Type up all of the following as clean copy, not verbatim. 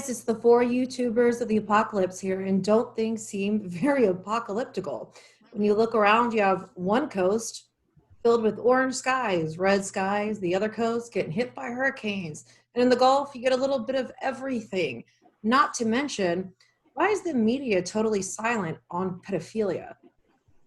is, it's the four YouTubers of the apocalypse here, and don't things seem very apocalyptical? When you look around, you have one coast filled with orange skies, red skies, the other coast getting hit by hurricanes. And in the Gulf, you get a little bit of everything. Not to mention, why is the media totally silent on pedophilia?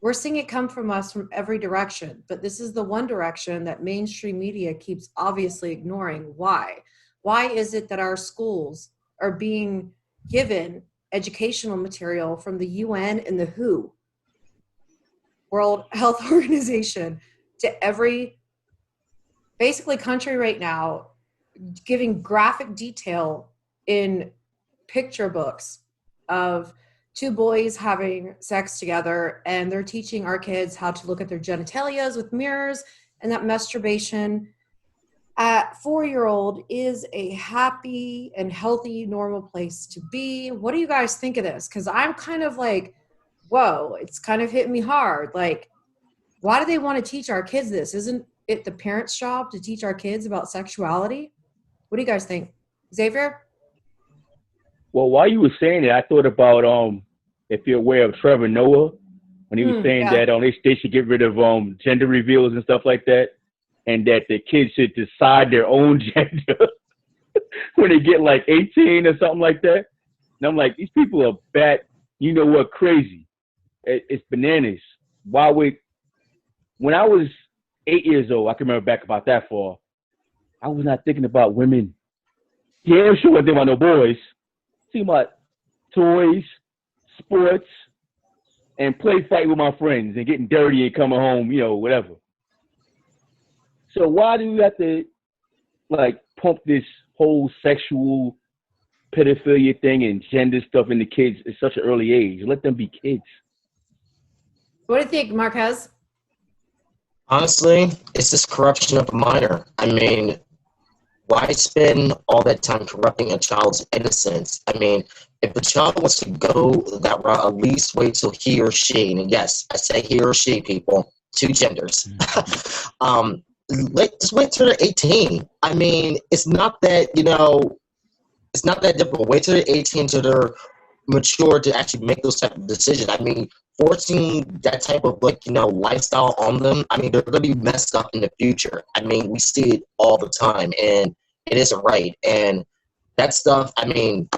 We're seeing it come from us from every direction, but this is the one direction that mainstream media keeps obviously ignoring. Why? Why is it that our schools are being given educational material from the UN and the WHO, World Health Organization, to every basically country right now, giving graphic detail in picture books of two boys having sex together, and they're teaching our kids how to look at their genitalias with mirrors, and that masturbation at 4-year-old is a happy and healthy, normal place to be. What do you guys think of this? Because I'm kind of like, whoa, it's kind of hitting me hard. Like, why do they want to teach our kids this? Isn't it the parents' job to teach our kids about sexuality? What do you guys think? Xavier? Well, while you were saying it, I thought about if you're aware of Trevor Noah, when he was saying that they should get rid of gender reveals and stuff like that, and that the kids should decide their own gender when they get like 18 or something like that. And I'm like, these people are bat, you know what, crazy. It's bananas. When I was 8 years old, I can remember back about that far, I was not thinking about women. Yeah, I'm sure I wasn't thinking about no boys. See about toys, sports, and play fight with my friends and getting dirty and coming home, you know, whatever. So why do you have to like pump this whole sexual pedophilia thing and gender stuff into kids at such an early age? Let them be kids. What do you think, Marquez? Honestly, it's just corruption of a minor. I mean, why spend all that time corrupting a child's innocence? I mean, if the child wants to go that route, at least wait till he or she, and yes, I say he or she, people, two genders. Just wait till they're 18. I mean, it's not that, it's not that difficult. Wait till they're 18 till they're mature to actually make those type of decisions. I mean, forcing that type of lifestyle on them, I mean, they're going to be messed up in the future. I mean, we see it all the time, and it isn't right. And that stuff, I mean,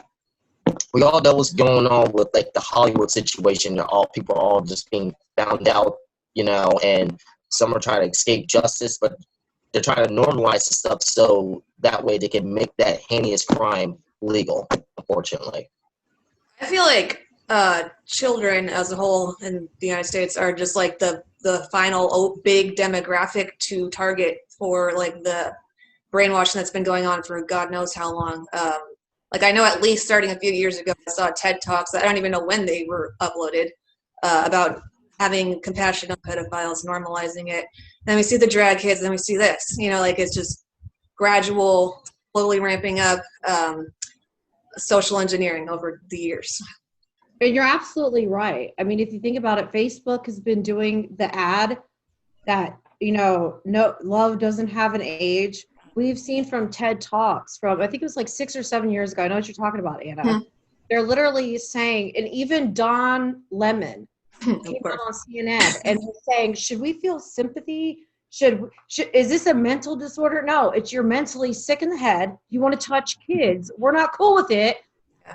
we all know what's going on with like the Hollywood situation. People are all just being found out, and some are trying to escape justice, but they're trying to normalize the stuff so that way they can make that heinous crime legal, unfortunately. I feel like children as a whole in the United States are just like the final big demographic to target for like the brainwashing that's been going on for God knows how long. Like I know at least starting a few years ago, I saw TED Talks. I don't even know when they were uploaded about having compassion on pedophiles, normalizing it. Then we see the drag kids, and then we see this. Like it's just gradual, slowly ramping up social engineering over the years. And you're absolutely right. I mean, if you think about it, Facebook has been doing the ad that, no, love doesn't have an age. We've seen from TED Talks from, I think it was like 6 or 7 years ago. I know what you're talking about, Anna. Mm-hmm. They're literally saying, and even Don Lemon came out on CNN and was saying, should we feel sympathy? Is this a mental disorder? No, it's you're mentally sick in the head. You want to touch kids. We're not cool with it.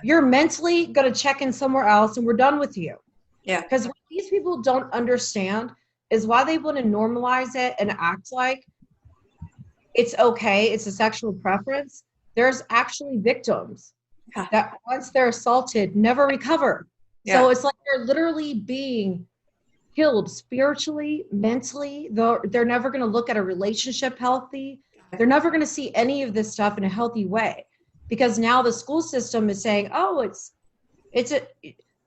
You're mentally going to check in somewhere else, and we're done with you. Yeah. Because what these people don't understand is why they want to normalize it and act like it's okay. It's a sexual preference. There's actually victims that once they're assaulted, never recover. Yeah. So it's like they're literally being killed spiritually, mentally. They're never going to look at a relationship healthy. They're never going to see any of this stuff in a healthy way, because now the school system is saying, oh,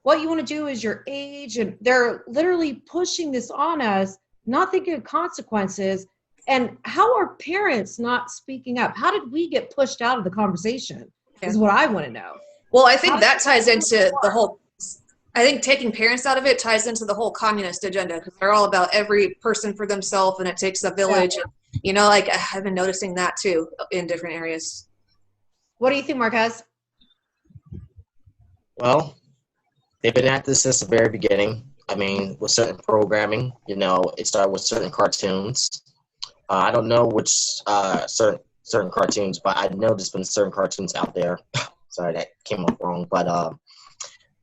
what you want to do is your age, and they're literally pushing this on us, not thinking of consequences. And how are parents not speaking up? How did we get pushed out of the conversation is what I want to know. Well, I think that ties into the whole, I think taking parents out of it ties into the whole communist agenda, because they're all about every person for themselves, and it takes a village. Yeah. And, like I've been noticing that too in different areas. What do you think, Marquez? Well, they've been at this since the very beginning. I mean, with certain programming, it started with certain cartoons. I don't know which certain cartoons, but I know there's been certain cartoons out there. Sorry, that came off wrong. But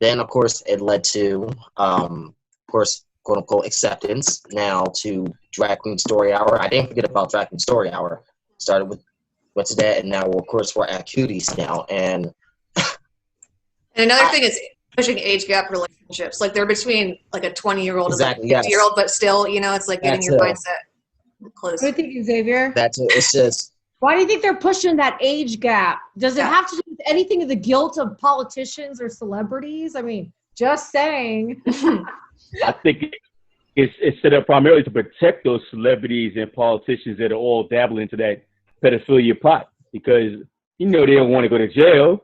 then, of course, it led to, of course, quote unquote acceptance. Now to Drag Queen Story Hour. I didn't forget about Drag Queen Story Hour. Started with what's that, and now of course we're at Cuties now. And another thing is pushing age gap relationships. Like they're between like a 20-year-old exactly, and a 50-year-old, yes. but still, it's like getting your mindset close. What do you think, Xavier? That's it. It's just. Why do you think they're pushing that age gap? Does it Yeah. have to do with anything of the guilt of politicians or celebrities? I mean, just saying. I think it's set up primarily to protect those celebrities and politicians that are all dabbling into that pedophilia pot, because they don't want to go to jail,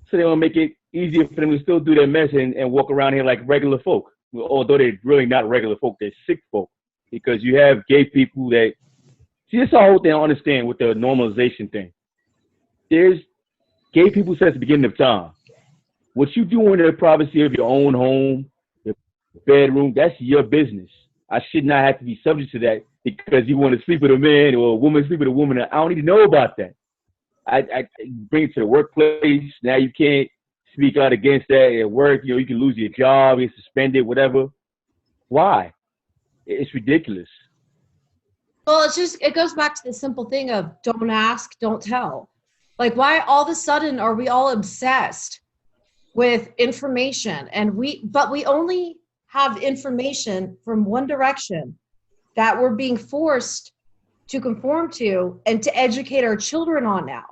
so they want to make it easier for them to still do their mess and walk around here like regular folk. Although they're really not regular folk, they're sick folk, because you have gay people that see, this whole thing I understand with the normalization thing. There's gay people since the beginning of time. What you do in the privacy of your own home, your bedroom, that's your business. I should not have to be subject to that because you want to sleep with a man or a woman sleep with a woman. I don't need to know about that. I bring it to the workplace. Now you can't speak out against that at work. You can lose your job, get suspended, whatever. Why? It's ridiculous. Well, it goes back to the simple thing of don't ask, don't tell. Like, why all of a sudden are we all obsessed with information? But we only have information from one direction that we're being forced to conform to and to educate our children on now.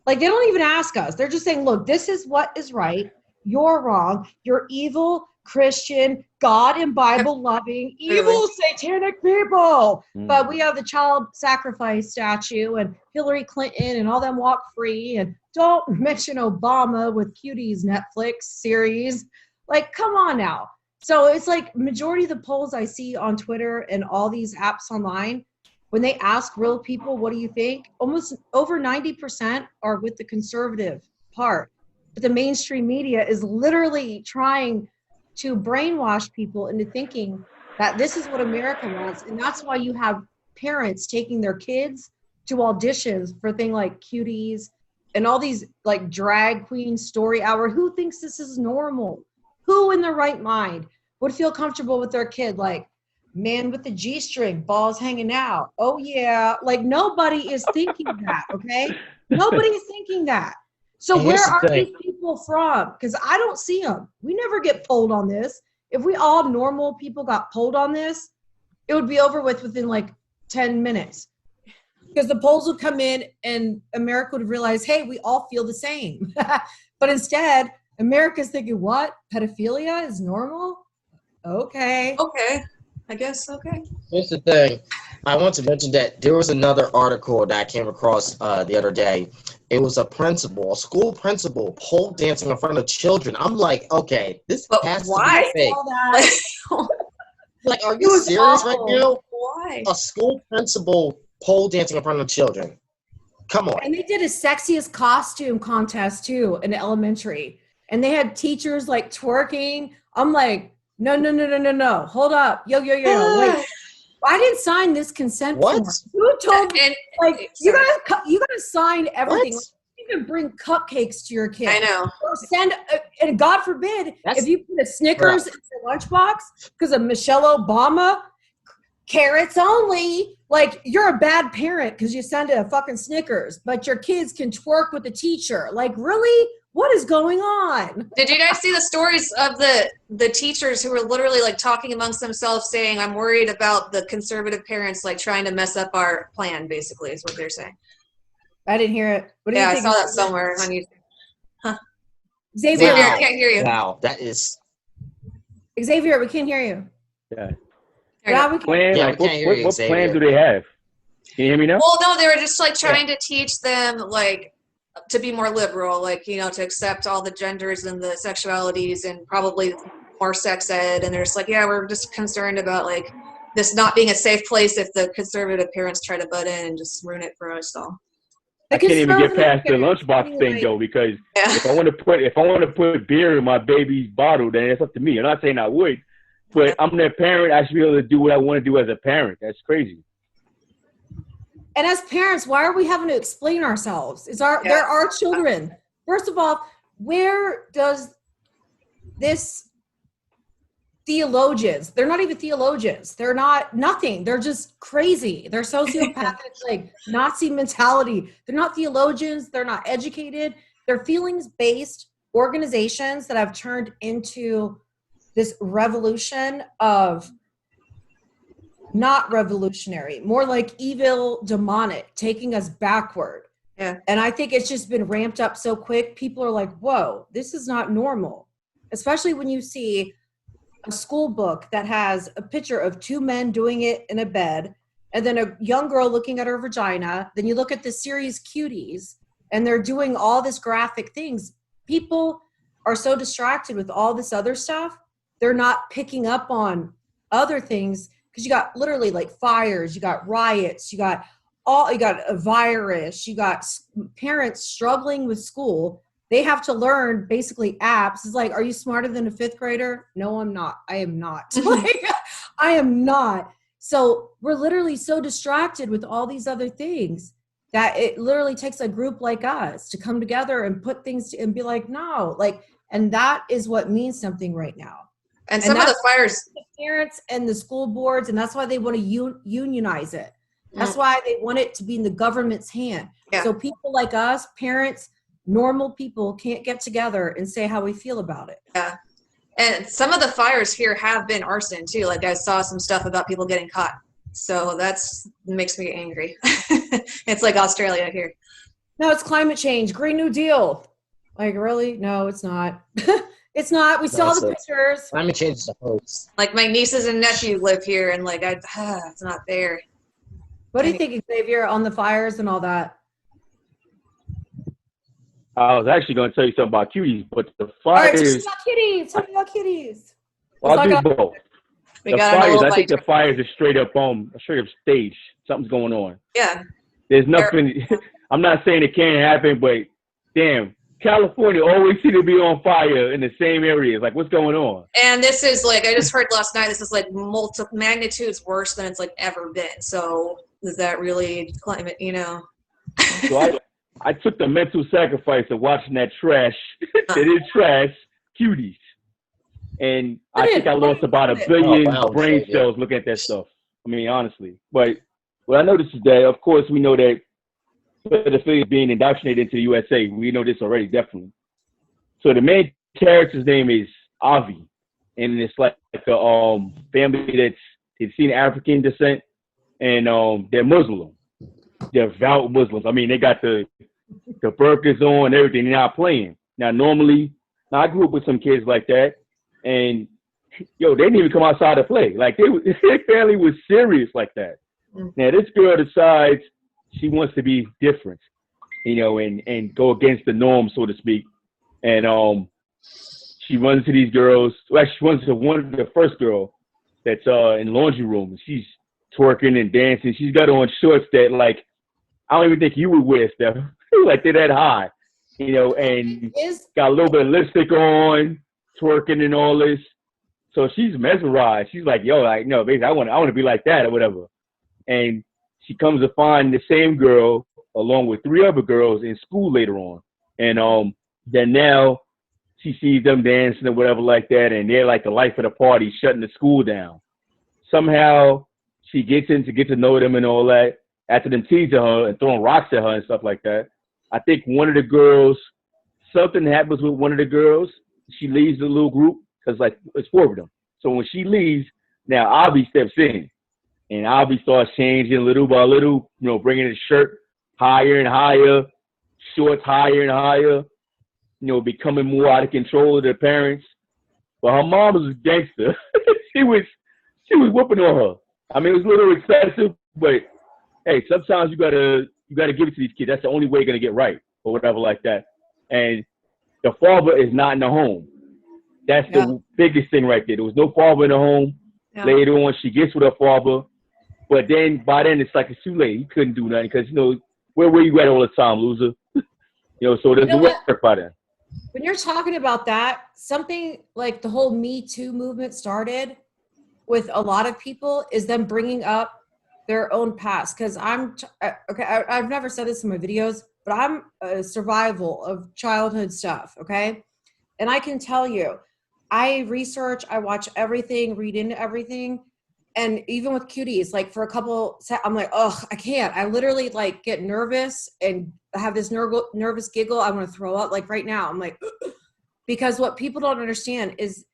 Like, they don't even ask us. They're just saying, look, this is what is right. You're wrong. You're evil, Christian, God and Bible loving, evil, satanic people. But we have the child sacrifice statue and Hillary Clinton and all them walk free. And don't mention Obama with Cuties Netflix series. Like, come on now. So it's like majority of the polls I see on Twitter and all these apps online, when they ask real people, what do you think? Almost over 90% are with the conservative part. But the mainstream media is literally trying to brainwash people into thinking that this is what America wants. And that's why you have parents taking their kids to auditions for things like Cuties and all these like Drag Queen Story Hour. Who thinks this is normal? Who in their right mind would feel comfortable with their kid? Like, man with the G-string, balls hanging out. Oh yeah. Like, nobody is thinking that, okay? Nobody's thinking that. So where are these people from? Because I don't see them. We never get polled on this. If we all normal people got polled on this, it would be over with within like 10 minutes. Because the polls would come in and America would realize, hey, we all feel the same. But instead, America's thinking, what? Pedophilia is normal? Okay. Okay. I guess, okay. Here's the thing. I want to mention that there was another article that I came across the other day. It was a school principal, pole dancing in front of children. I'm like, okay, this has to be fake. Like, are you serious right now? Why? A school principal pole dancing in front of children. Come on. And they did a sexiest costume contest too in elementary. And they had teachers like twerking. I'm like, no. Hold up. Yo. Wait. I didn't sign this consent form. Who told me? Like, you gotta sign everything. Like, you can bring cupcakes to your kid. I know. Or send, and God forbid, if you put a Snickers in your lunchbox because of Michelle Obama, carrots only. Like, you're a bad parent because you send a fucking Snickers, but your kids can twerk with the teacher. Like, really? What is going on? Did you guys see the stories of the teachers who were literally like talking amongst themselves saying, I'm worried about the conservative parents like trying to mess up our plan, basically, is what they're saying. I didn't hear it. What do you think? I saw that somewhere on YouTube. Huh. Xavier, I can't hear you. Wow, that is... Xavier, we can't hear you. Yeah. We can't hear you. What plan do they have? Can you hear me now? Well, no, they were just like trying to teach them like to be more liberal, like, to accept all the genders and the sexualities and probably more sex ed. And they're just like, yeah, we're just concerned about like this not being a safe place if the conservative parents try to butt in and just ruin it for us all. The I can't even get conservative past the parents lunchbox being thing like- though, because Yeah. if I want to put beer in my baby's bottle, then it's up to me. I'm not saying I would, but I'm their parent. I should be able to do what I want to do as a parent. That's crazy. And as parents, why are we having to explain ourselves? They're our children. First of all, where does this theologians? They're not even theologians. They're not nothing. They're just crazy. They're sociopathic, like Nazi mentality. They're not theologians. They're not educated. They're feelings-based organizations that have turned into this revolution of not revolutionary, more like evil, demonic, taking us backward. Yeah. And I think it's just been ramped up so quick. People are like, whoa, this is not normal. Especially when you see a school book that has a picture of two men doing it in a bed and then a young girl looking at her vagina. Then you look at the series Cuties and they're doing all this graphic things. People are so distracted with all this other stuff. They're not picking up on other things. Because you got literally like fires, you got riots, you got a virus, you got parents struggling with school. They have to learn basically apps. It's like, are you smarter than a fifth grader? No, I'm not. I am not. Like, I am not. So we're literally so distracted with all these other things that it literally takes a group like us to come together and put things and be like, no, like, and that is what means something right now. And some of the fires, the parents and the school boards, and that's why they want to unionize it. That's why they want it to be in the government's hand. Yeah. So people like us, parents, normal people, can't get together and say how we feel about it. yeah. And some of the fires here have been arson too. Like I saw some stuff about people getting caught. So makes me angry. It's like Australia here. No, it's climate change, Green New Deal. Like, really? No, it's not. It's not. We saw the pictures. Climate change is a hoax. Like my nieces and nephew live here, and like it's not fair. What do you think, Xavier, on the fires and all that? I was actually going to tell you something about Cuties, but the All right, fires. talk about kitties. Talk about kitties. I'll do both. We The got a fires, little I think bite. the fires are straight up stage. Something's going on. Yeah. There's nothing. I'm not saying it can't happen, but damn, California always seem to be on fire in the same areas. Like, what's going on? And this is like I just heard last night. This is like magnitudes worse than it's like ever been. So is that really climate? You know. So I took the mental sacrifice of watching that trash. It is trash, Cuties. And I think I lost about 1 billion brain cells looking at that stuff. I mean, honestly. But what I noticed is that, of course, we know that pedophilia is being indoctrinated into the USA. We know this already, definitely. So the main character's name is Avi. And it's like a family it's seen African descent. And they're Muslim. They're devout Muslims. I mean, they got the burqas on and everything. They're not playing. Now, normally, I grew up with some kids like that. And, they didn't even come outside to play. Like, their family was serious like that. Now, this girl decides she wants to be different, and go against the norm, so to speak. And she runs to these girls. Well, she runs to the first girl that's in the laundry room. And she's twerking and dancing. She's got on shorts that, like, I don't even think you would wear, Steph. Like, they're that high, and got a little bit of lipstick on, twerking and all this. So she's mesmerized. She's like, no, basically, I want to be like that or whatever. And she comes to find the same girl along with 3 other girls in school later on. And then now she sees them dancing or whatever like that, and they're like the life of the party, shutting the school down. Somehow she gets in to get to know them and all that. After them teasing her and throwing rocks at her and stuff like that, I think one of the girls, something happens with one of the girls. She leaves the little group because, like, it's 4 of them. So when she leaves, now Avi steps in. And Avi starts changing little by little, bringing his shirt higher and higher, shorts higher and higher, becoming more out of control of their parents. But her mom was a gangster. she was whooping on her. I mean, it was a little excessive, but hey, sometimes you gotta give it to these kids. That's the only way you're gonna get right, or whatever like that. And the father is not in the home. That's the biggest thing right there. There was no father in the home. Yeah. Later on, she gets with her father. But then, by then, it's like it's too late. He couldn't do nothing because, where you at all the time, loser? So there's You know a what? work by that. When you're talking about that, something like the whole Me Too movement started with a lot of people is them bringing up their own past. Because I've never said this in my videos, but I'm a survival of childhood stuff, okay? And I can tell you, I research, I watch everything, read into everything. And even with Cuties, like for a couple, I'm like, oh, I can't. I literally like get nervous and have this nervous giggle. I want to throw up. Like right now, I'm like, because what people don't understand is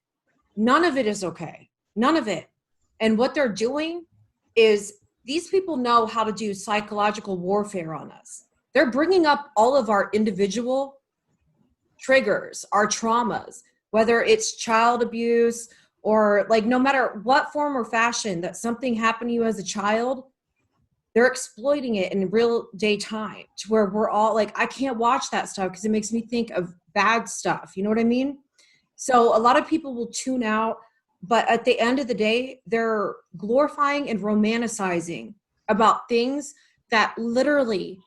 none of it is okay. None of it. And what they're doing is these people know how to do psychological warfare on us. They're bringing up all of our individual triggers, our traumas, whether it's child abuse or like no matter what form or fashion that something happened to you as a child, they're exploiting it in real day time to where we're all like, I can't watch that stuff because it makes me think of bad stuff. You know what I mean? So a lot of people will tune out, but at the end of the day, they're glorifying and romanticizing about things that literally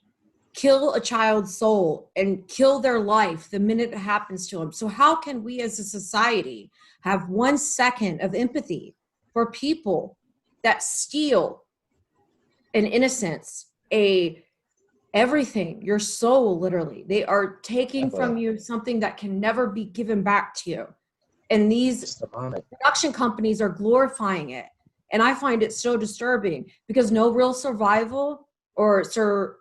kill a child's soul and kill their life the minute it happens to them. So how can we as a society have 1 second of empathy for people that steal an innocence, everything, your soul, literally? They are taking from you something that can never be given back to you. And these production companies are glorifying it. And I find it so disturbing because no real survival no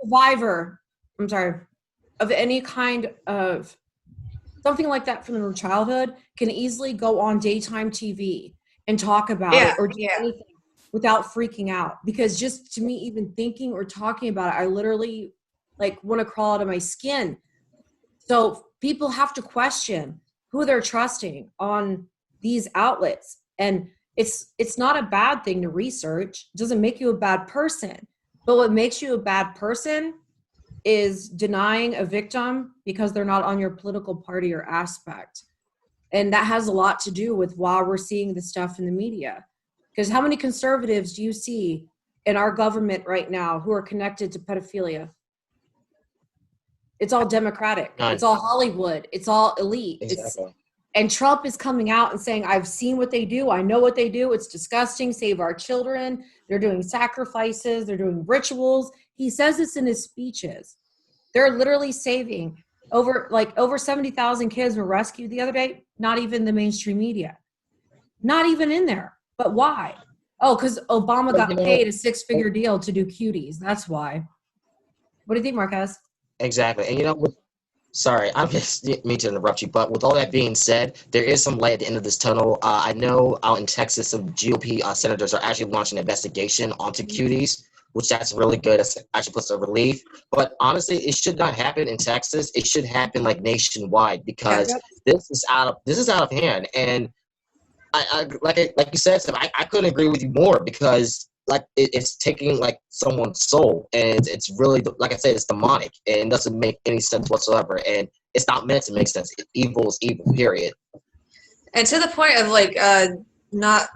survivor, of any kind of something like that from their childhood can easily go on daytime TV and talk about it or do anything without freaking out. Because just to me, even thinking or talking about it, I literally like want to crawl out of my skin. So people have to question who they're trusting on these outlets. And it's not a bad thing to research. It doesn't make you a bad person. But what makes you a bad person is denying a victim because they're not on your political party or aspect. And that has a lot to do with why we're seeing the stuff in the media. Because how many conservatives do you see in our government right now who are connected to pedophilia? It's all Democratic. None. It's all Hollywood. It's all elite. Exactly. And Trump is coming out and saying, I've seen what they do. I know what they do. It's disgusting. Save our children. They're doing sacrifices. They're doing rituals. He says this in his speeches. They're literally saving over 70,000 kids were rescued the other day. Not even the mainstream media. Not even in there. But why? Oh, because Obama got paid a 6-figure deal to do Cuties. That's why. What do you think, Marquez? Exactly. And sorry, I'm just me to interrupt you, but with all that being said, there is some light at the end of this tunnel. I know out in Texas, some GOP senators are actually launching an investigation onto Cuties, which that's really good. It actually puts a relief. But honestly, it should not happen in Texas. It should happen like nationwide because this is out of hand. And I like you said, Sam, I couldn't agree with you more because like it's taking like someone's soul and it's really, like I said, it's demonic and it doesn't make any sense whatsoever, and it's not meant to make sense. Evil is evil, period. And to the point of like not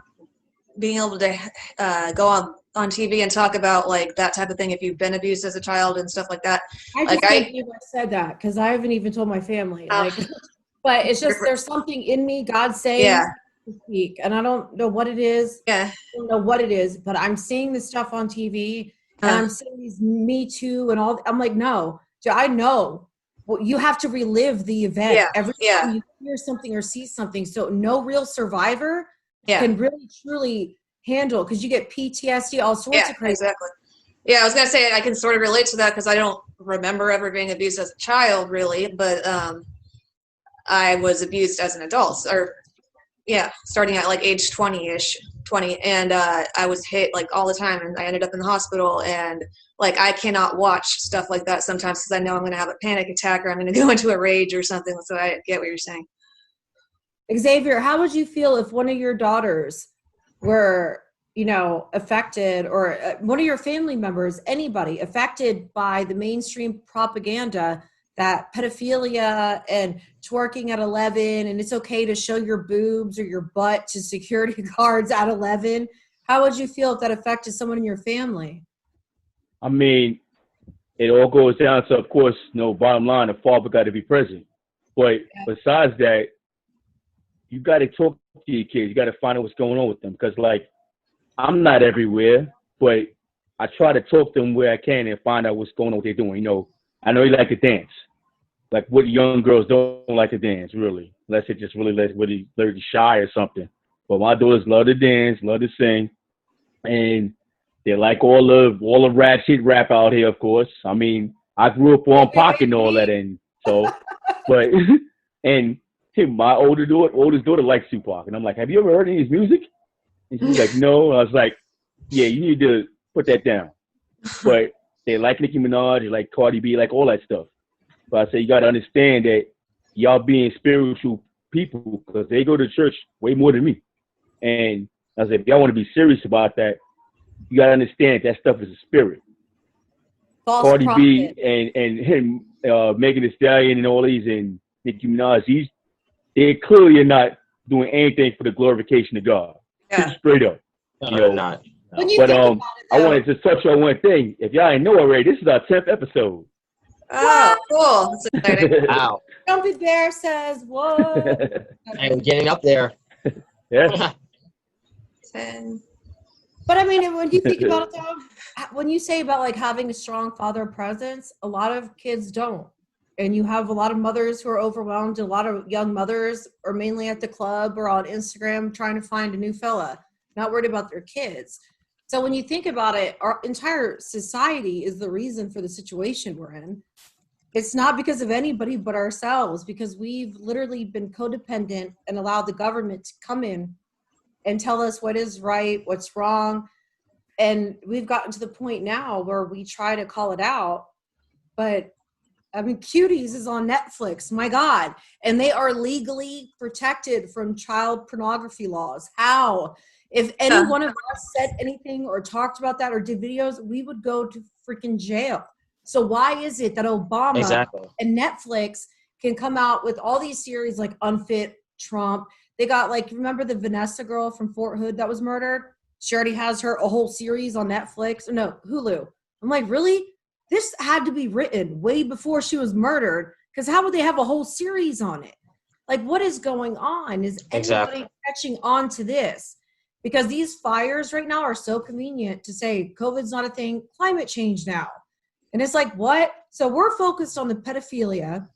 being able to go on TV and talk about like that type of thing if you've been abused as a child and stuff like that. I just can't believe I said that because I haven't even told my family. But it's just there's something in me, God saying to speak, and I don't know what it is. I don't know what it is, but I'm seeing this stuff on TV and I'm seeing these Me Too and all. I'm like, no, I know. Well, you have to relive the event every time you hear something or see something. So no real survivor can really truly handle, because you get PTSD, all sorts of crazy. Exactly. Yeah, I was gonna say I can sort of relate to that because I don't remember ever being abused as a child, really, but I was abused as an adult, or starting at like age 20, and I was hit like all the time, and I ended up in the hospital, and like I cannot watch stuff like that sometimes because I know I'm gonna have a panic attack or I'm gonna go into a rage or something. So I get what you're saying. Xavier, how would you feel if one of your daughters were, affected, or one of your family members, anybody affected by the mainstream propaganda that pedophilia and twerking at 11 and it's okay to show your boobs or your butt to security guards at 11? How would you feel if that affected someone in your family? I mean, it all goes down to, of course, bottom line, the father got to be present. But besides that, you got to talk to your kids. You got to find out what's going on with them. Because, like, I'm not everywhere, but I try to talk to them where I can and find out what's going on, what they're doing. I know you like to dance. Like, what young girls don't like to dance, really, unless they just really shy or something. But my daughters love to dance, love to sing, and they like all the ratchet rap out here, of course. I mean, I grew up on Pac and all that, and so, but and my oldest daughter likes Tupac, and I'm like, have you ever heard any of his music? And she's like, no. I was like, yeah, you need to put that down. But they like Nicki Minaj, they like Cardi B, like all that stuff. But I say you got to understand that y'all being spiritual people, because they go to church way more than me. And I said, if y'all want to be serious about that, you got to understand that stuff is a spirit. False Cardi prophet. B and him, Megan Thee Stallion and all these, and Nicki Minaj, they clearly are not doing anything for the glorification of God. Yeah. Straight up. No, they're not. When you But think about it, I though, wanted to touch on one thing. If y'all didn't know already, this is our 10th episode. Oh, cool. That's exciting. Wow. Grumpy Bear says, "Whoa." Hey, we're getting up there. Yeah. 10. But I mean, when you think about it, though, when you say about like having a strong father presence, a lot of kids don't. And you have a lot of mothers who are overwhelmed. A lot of young mothers are mainly at the club or on Instagram trying to find a new fella, not worried about their kids. So when you think about it, our entire society is the reason for the situation we're in. It's not because of anybody but ourselves, because we've literally been codependent and allowed the government to come in and tell us what is right, what's wrong. And we've gotten to the point now where we try to call it out. But I mean, Cuties is on Netflix, my God. And they are legally protected from child pornography laws. How? If any one of us said anything or talked about that or did videos, we would go to freaking jail. So why is it that Obama and Netflix can come out with all these series like Unfit, Trump? They got like, remember the Vanessa girl from Fort Hood that was murdered? She already has a whole series on Netflix. No, Hulu. I'm like, really? This had to be written way before she was murdered, because how would they have a whole series on it? Like, what is going on? Is anybody catching on to this? Because these fires right now are so convenient to say COVID's not a thing, climate change now. And it's like, what? So we're focused on the pedophilia.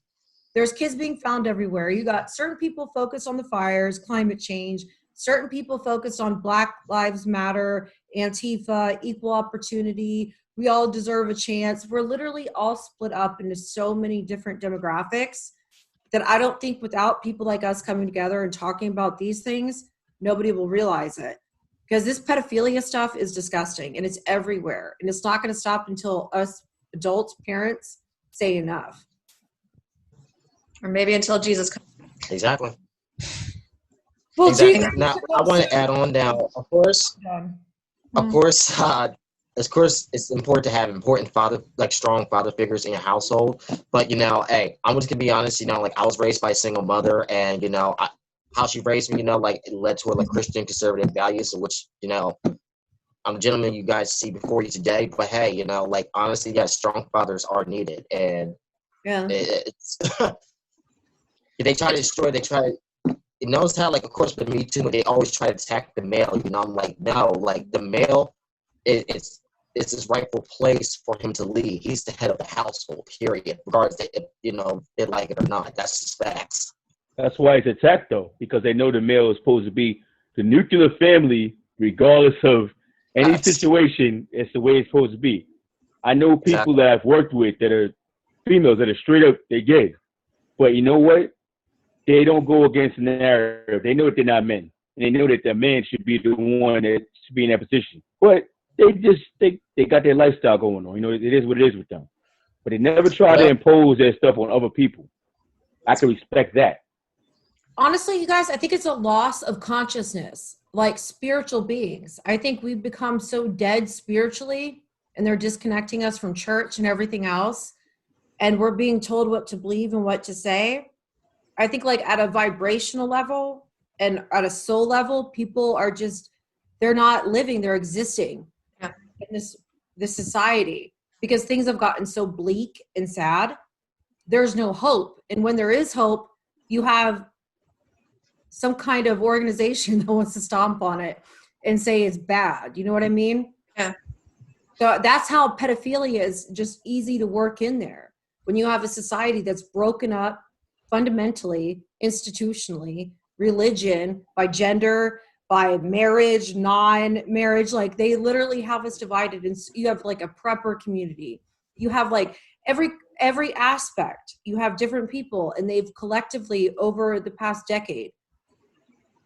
There's kids being found everywhere. You got certain people focused on the fires, climate change, certain people focused on Black Lives Matter, Antifa, equal opportunity. We all deserve a chance. We're literally all split up into so many different demographics that I don't think without people like us coming together and talking about these things, nobody will realize it. Because this pedophilia stuff is disgusting and it's everywhere. And it's not going to stop until us adults, parents, say enough. Or maybe until Jesus comes. Exactly. Well, exactly. Jesus, Now, I want to add on now, of course, it's important to have strong father figures in your household. But, hey, I'm just going to be honest, I was raised by a single mother, and, how she raised me, it led to Christian conservative values, which, I'm a gentleman you guys see before you today. But, hey, honestly, strong fathers are needed. And it's they try to destroy, it knows how, of course, with me too, but they always try to attack the male. I'm like, no, the male, it's his rightful place for him to lead. He's the head of the household, period, regardless if, they like it or not. That's just facts. That's why it's attacked, though, because they know the male is supposed to be the nuclear family, regardless of any situation. It's the way it's supposed to be. I know people that I've worked with that are females that are straight up, they're gay. But you know what? They don't go against the narrative. They know that they're not men. And they know that the man should be the one that should be in that position. But they got their lifestyle going on. It is what it is with them. But they never try to impose their stuff on other people. I can respect that. Honestly, you guys, I think it's a loss of consciousness, like spiritual beings. I think we've become so dead spiritually, and they're disconnecting us from church and everything else. And we're being told what to believe and what to say. I think at a vibrational level and at a soul level, people are just they're not living, they're existing in this society, because things have gotten so bleak and sad. There's no hope. And when there is hope, you have some kind of organization that wants to stomp on it and say it's bad. You know what I mean? Yeah. So that's how pedophilia is just easy to work in there. When you have a society that's broken up fundamentally, institutionally, religion, by gender, by marriage, non-marriage, like they literally have us divided. And you have like a prepper community. You have like every aspect. You have different people, and they've collectively over the past decade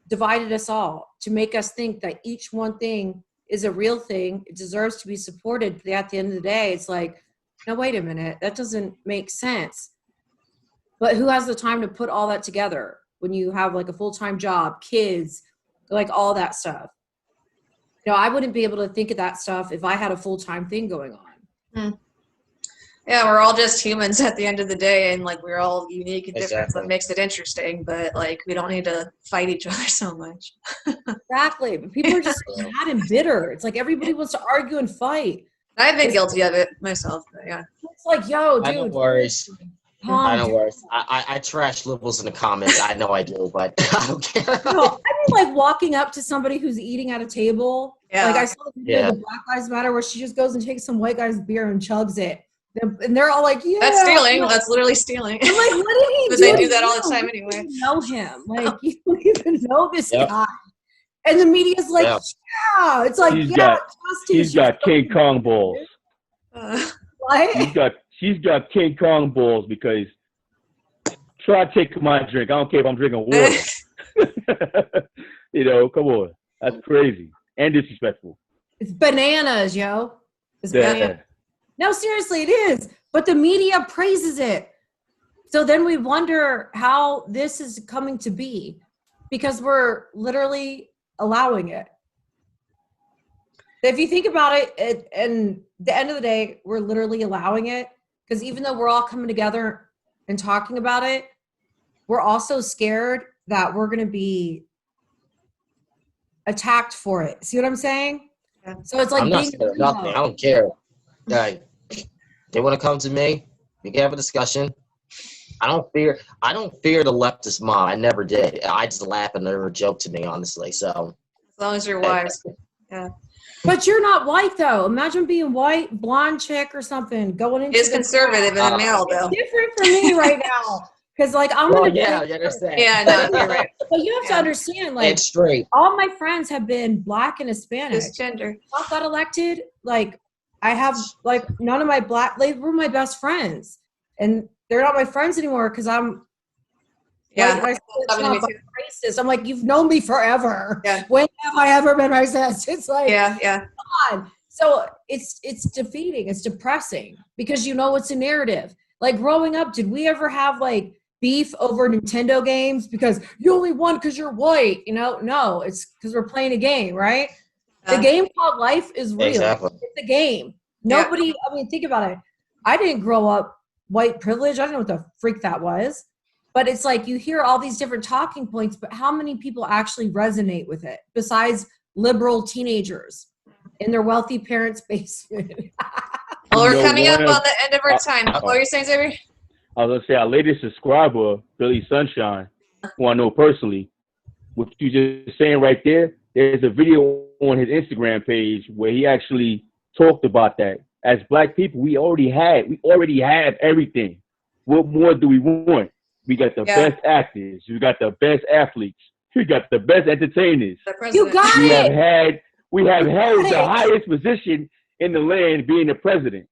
divided us all to make us think that each one thing is a real thing. It deserves to be supported. But at the end of the day, it's like, no, wait a minute, that doesn't make sense. But who has the time to put all that together when you have like a full-time job, kids, like all that stuff? You know, I wouldn't be able to think of that stuff if I had a full-time thing going on. Yeah, we're all just humans at the end of the day, and like we're all unique and different. Exactly. So it makes it interesting, but like we don't need to fight each other so much. Exactly. But people are just mad and bitter. It's like everybody wants to argue and fight. I've been guilty of it myself, but yeah. It's like, yo, I know dude. worries. calm I know down. worries. I trash liberals in the comments. I know I do, but I don't care. No, I mean, like walking up to somebody who's eating at a table. Yeah. Like I saw the video Yeah. of the Black Lives Matter where she just goes and takes some white guy's beer and chugs it. And they're all like, yeah. That's stealing. I'm That's literally stealing. like, what did he But do? they to do that all the you? time You anyway. don't even know him. Like, you don't even know this Yep. guy. And the media's like, Yeah. yeah. It's like, He's yeah, got- Justin, He's got King Kong balls. What? She's got King Kong balls because try to take my drink. I don't care if I'm drinking water. You know, come on. That's crazy and disrespectful. It's bananas, yo. It's Yeah. bananas. No, seriously, it is. But the media praises it. So then we wonder how this is coming to be because we're literally allowing it. If you think about it, and the end of the day, we're literally allowing it because even though we're all coming together and talking about it, we're also scared that we're going to be attacked for it. See what I'm saying? Yeah. So it's like I'm not being scared of nothing. I don't care. Like, they want to come to me. We can have a discussion. I don't fear the leftist mob. I never did. I just laugh and never joke to me, honestly. So As long as you're wise. But you're not white though. Imagine being white, blonde chick or something going into It's the- conservative and a male though. Different for me right now because like I'm well, gonna yeah, you understand. Yeah, no, you're right. But you have to Yeah. understand, like It's straight. all my friends have been black and Hispanic. Cisgender. I got elected. Like I have like none of my black. They were my best friends, and they're not my friends anymore because I'm. Yeah. Like, I said, it's happened to not me like racist. I'm like, you've known me forever. Yeah. When have I ever been racist? It's like, Yeah. God. So it's defeating. It's depressing because you know it's a narrative. Like growing up, did we ever have like beef over Nintendo games because you only won because you're white? You know, no, it's because we're playing a game, right? The game called life is real. Exactly. It's a game. Nobody. I mean, think about it. I didn't grow up white privilege. I don't know what the freak that was. But it's like you hear all these different talking points, but how many people actually resonate with it besides liberal teenagers in their wealthy parents' basement? Well, we're You know, coming up one on of- the end of our time. What were you saying, Xavier? I was gonna say our latest subscriber, Billy Sunshine, who I know personally, what you just saying right there, there's a video on his Instagram page where he actually talked about that. As black people, we already have everything. What more do we want? We got the Yeah. best actors, we got the best athletes, we got the best entertainers. The president. You got it. We have held the Got it. highest position in the land, being the president.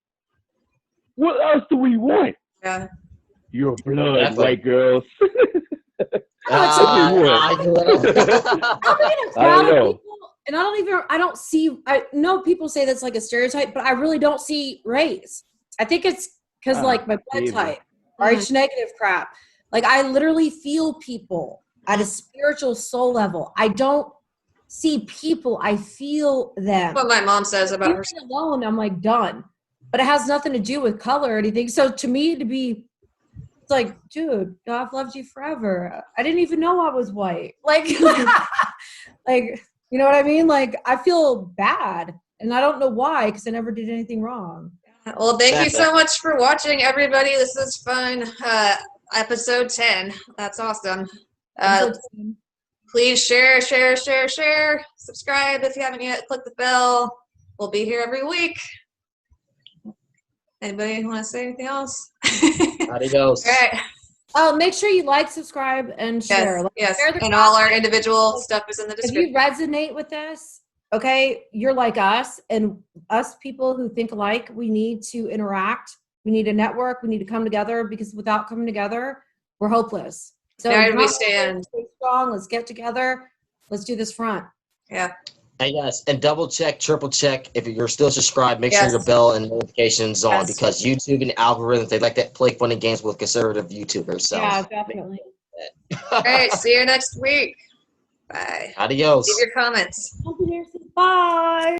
What else do we want? Yeah. Your blood, Exactly. white girls. I'm in a I crowd don't know. of people, and I know people say that's like a stereotype, but I really don't see race. I think it's because like my blood either. type, RH negative crap. Like I literally feel people at a spiritual soul level. I don't see people, I feel them. What my mom says about her. Leave me alone, I'm like done. But it has nothing to do with color or anything. So to me, it's like, dude, God loved you forever. I didn't even know I was white. Like, like You know what I mean? Like, I feel bad, and I don't know why, because I never did anything wrong. Well, thank you so much for watching, everybody. This is fun. Episode 10. That's awesome. Episode 10. Please share. Subscribe if you haven't yet. Click the bell. We'll be here every week. Anybody want to say anything else? Adios. All right. Oh, make sure you like, subscribe, and share. Yes, Like, yes. share the And all our content. individual stuff is in the If description. you resonate with this, okay, you're like us, and us people who think alike, we need to interact. We need a network. We need to come together, because without coming together, we're hopeless. So United you're we not stand. stay strong. Let's get together. Let's do this front. Yeah. And yes, and double check, triple check. If you're still subscribed, make Yes. sure the bell and notifications on, Yes. because YouTube and algorithms, they like to play funny games with conservative YouTubers. So Yeah, definitely. All right. See you next week. Bye. Adios. Leave your comments. Bye.